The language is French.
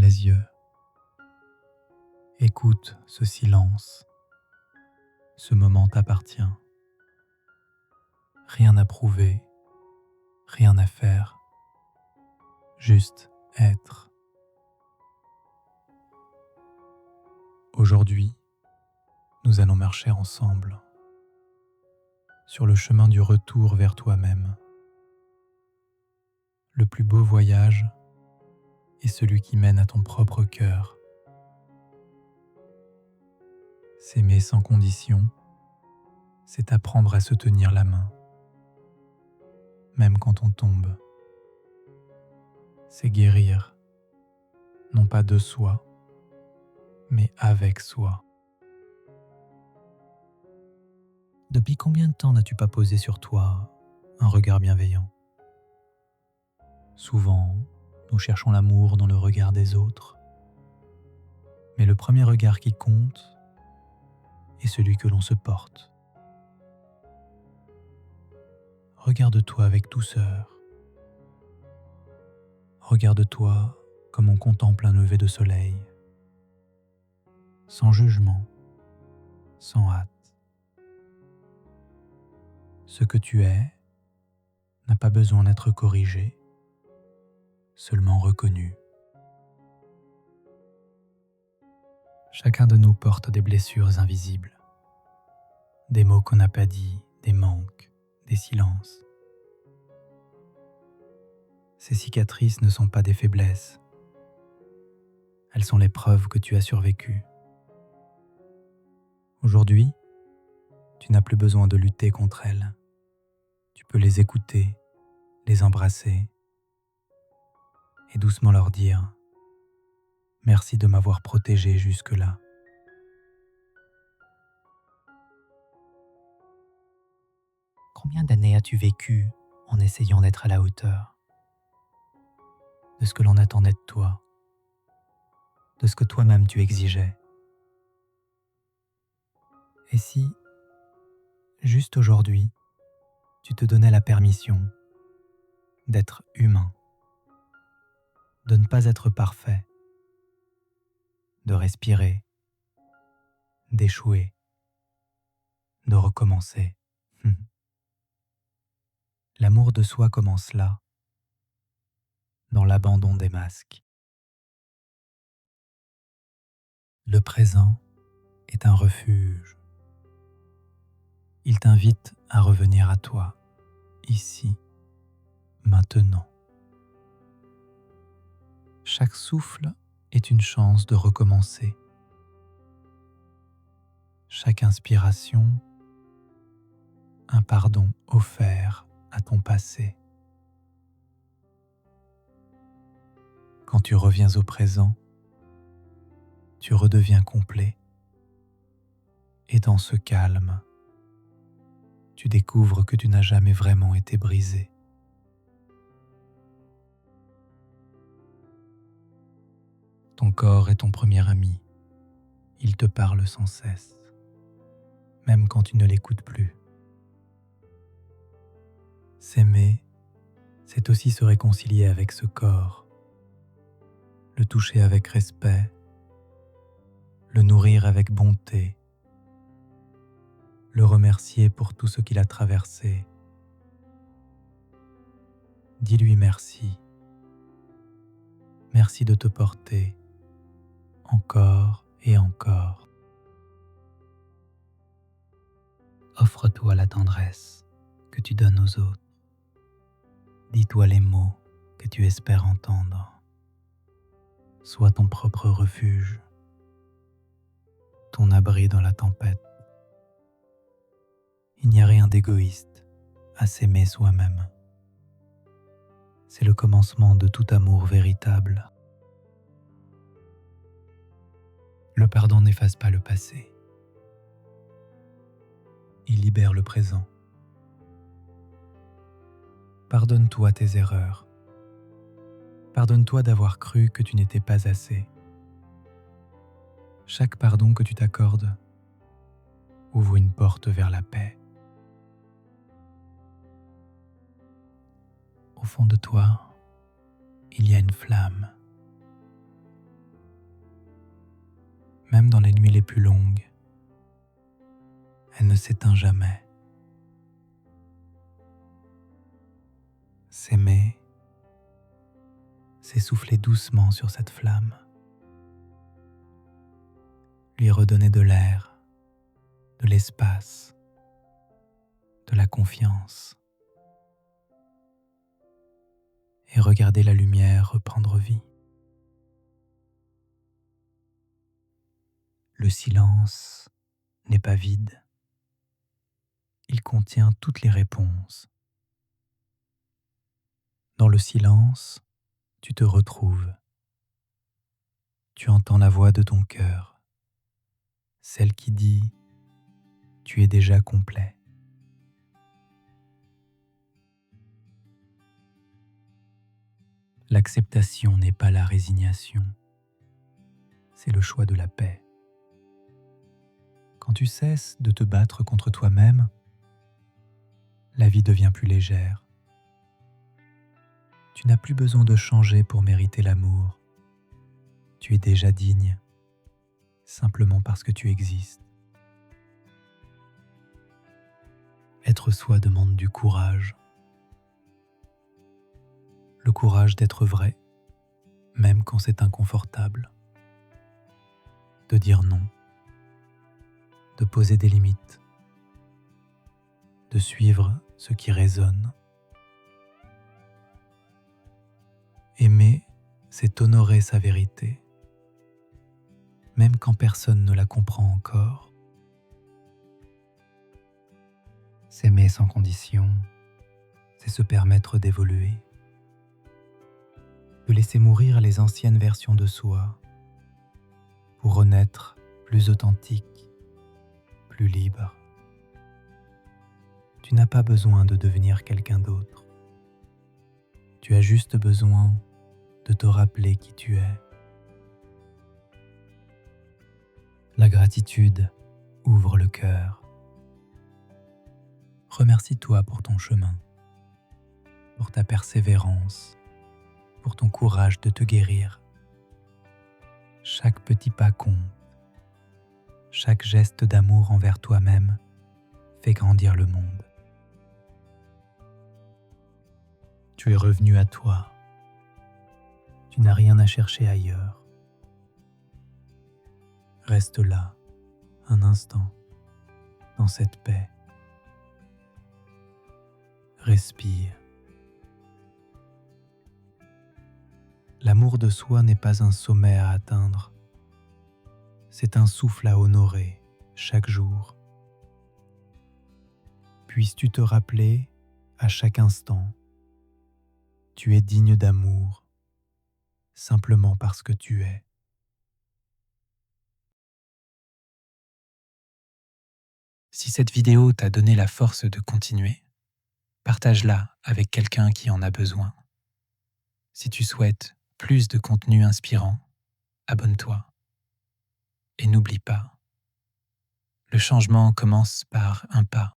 les yeux. Écoute ce silence. Ce moment t'appartient. Rien à prouver, rien à faire. Juste être. Aujourd'hui, nous allons marcher ensemble sur le chemin du retour vers toi-même. Le plus beau voyage est celui qui mène à ton propre cœur. S'aimer sans condition, c'est apprendre à se tenir la main, même quand on tombe. C'est guérir, non pas de soi, mais avec soi. Depuis combien de temps n'as-tu pas posé sur toi un regard bienveillant ? Souvent, nous cherchons l'amour dans le regard des autres, mais le premier regard qui compte est celui que l'on se porte. Regarde-toi avec douceur. Regarde-toi comme on contemple un lever de soleil, sans jugement, sans hâte. Ce que tu es n'a pas besoin d'être corrigé, seulement reconnu. Chacun de nous porte des blessures invisibles, des mots qu'on n'a pas dit, des manques, des silences. Ces cicatrices ne sont pas des faiblesses, elles sont les preuves que tu as survécu. Aujourd'hui, tu n'as plus besoin de lutter contre elles. Tu peux les écouter, les embrasser et doucement leur dire « Merci de m'avoir protégé jusque-là ». Combien d'années as-tu vécu en essayant d'être à la hauteur de ce que l'on attendait de toi, de ce que toi-même tu exigeais? Et si, juste aujourd'hui, tu te donnais la permission d'être humain, de ne pas être parfait, de respirer, d'échouer, de recommencer. L'amour de soi commence là, dans l'abandon des masques. Le présent est un refuge. Il t'invite à revenir à toi, ici, maintenant. Chaque souffle est une chance de recommencer. Chaque inspiration, un pardon offert à ton passé. Quand tu reviens au présent, tu redeviens complet. Et dans ce calme, tu découvres que tu n'as jamais vraiment été brisé. Ton corps est ton premier ami. Il te parle sans cesse, même quand tu ne l'écoutes plus. S'aimer, c'est aussi se réconcilier avec ce corps, le toucher avec respect, le nourrir avec bonté, le remercier pour tout ce qu'il a traversé. Dis-lui merci. Merci de te porter encore et encore. Offre-toi la tendresse que tu donnes aux autres. Dis-toi les mots que tu espères entendre. Sois ton propre refuge, ton abri dans la tempête. Il n'y a rien d'égoïste à s'aimer soi-même. C'est le commencement de tout amour véritable. Le pardon n'efface pas le passé. Il libère le présent. Pardonne-toi tes erreurs. Pardonne-toi d'avoir cru que tu n'étais pas assez. Chaque pardon que tu t'accordes ouvre une porte vers la paix. Au fond de toi, il y a une flamme. même dans les nuits les plus longues, elle ne s'éteint jamais. S'aimer, c'est souffler doucement sur cette flamme, lui redonner de l'air, de l'espace, de la confiance, et regarder la lumière reprendre vie. Le silence n'est pas vide, il contient toutes les réponses. Dans le silence, tu te retrouves. Tu entends la voix de ton cœur, celle qui dit « Tu es déjà complet ». L'acceptation n'est pas la résignation, c'est le choix de la paix. Quand tu cesses de te battre contre toi-même, la vie devient plus légère. Tu n'as plus besoin de changer pour mériter l'amour. Tu es déjà digne, simplement parce que tu existes. Être soi demande du courage. Le courage d'être vrai, même quand c'est inconfortable. De dire non. De poser des limites. De suivre ce qui résonne. Aimer, c'est honorer sa vérité, même quand personne ne la comprend encore. S'aimer sans condition, c'est se permettre d'évoluer, de laisser mourir les anciennes versions de soi pour renaître plus authentique, plus libre. Tu n'as pas besoin de devenir quelqu'un d'autre. Tu as juste besoin de te rappeler qui tu es. La gratitude ouvre le cœur. Remercie-toi pour ton chemin, pour ta persévérance, pour ton courage de te guérir. Chaque petit pas compte. Chaque geste d'amour envers toi-même fait grandir le monde. Tu es revenu à toi. Tu n'as rien à chercher ailleurs. Reste là, un instant, dans cette paix. Respire. L'amour de soi n'est pas un sommet à atteindre. C'est un souffle à honorer chaque jour. Puisses-tu te rappeler à chaque instant, tu es digne d'amour, simplement parce que tu es. Si cette vidéo t'a donné la force de continuer, partage-la avec quelqu'un qui en a besoin. Si tu souhaites plus de contenu inspirant, abonne-toi. Et n'oublie pas, le changement commence par un pas.